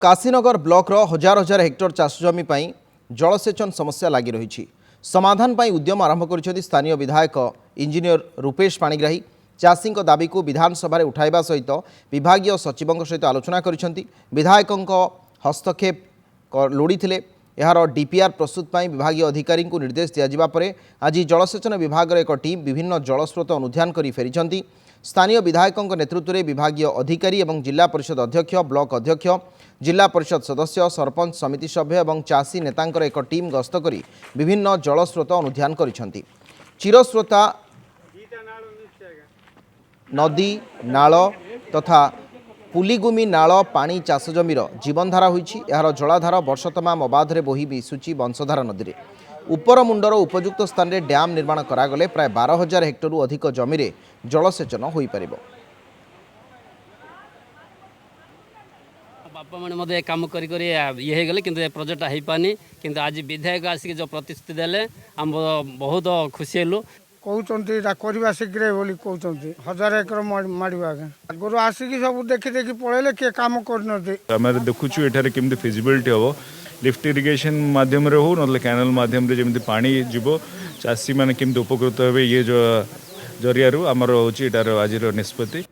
Kashinagar block हजार हजार Hector चाष जमी जलसेचन समस्या लगी रही समाधान पर उद्यम आरंभ कर स्थानीय विधायक इंजीनियर रूपेश पाणिग्राही चाषी दाबी को विधानसभा उठाइबा सहित विभागीय सचिवों सहित आलोचना कर विधायकों हस्तक्षेप लोड़ी यार डीपीआर प्रस्तुत पर विभागीय अधिकारी को निर्देश दिया पर आज जलसेचन विभाग एक टीम विभिन्न जलस्रोत अनुधान कर फेरी स्थानीय विधायकों नेतृत्व में विभागीय अधिकारी और जिला परिषद अध्यक्ष ब्लॉक अध्यक्ष जिला परिषद सदस्य सरपंच समिति सभ्य और चाषी नेतांकर एक टीम गस्त कर विभिन्न जलस्रोत अनुधान कर चिरस्रोता नदी नाल तथा पुलिगुमी नाल पानी चाष जमीर जीवनधारा होईछि। यार जलाधार वर्ष तमाम अबाधे बोही मिशुची बंशधारा नदी में उपरमुंडर उपयुक्त स्थान में डैम निर्माण करागले प्राय 12,000 हेक्टर अधिक जमी में जलसेचन हो पार। बापा मैंने कम ये गले कि प्रोजेक्ट हो पानी कि आज विधायक आसिक जो प्रतिश्रुति देले आम बहुत खुशी हेलु। कहते करवा शीघ्र बोली कहते 1000 एकर माड़वा आगुरी आसिक सब देखी देखी पड़े किए कम कर देखुचु एठारे केमती फिजिबिलिटी हम लिफ्ट इरिगेशन माध्यम हो ना कैनाल माध्यम जमी पानी जीव चाषी मैंने केमती उपकृत हे ये जो जरिया आमर हूँ आज निष्पत्ति।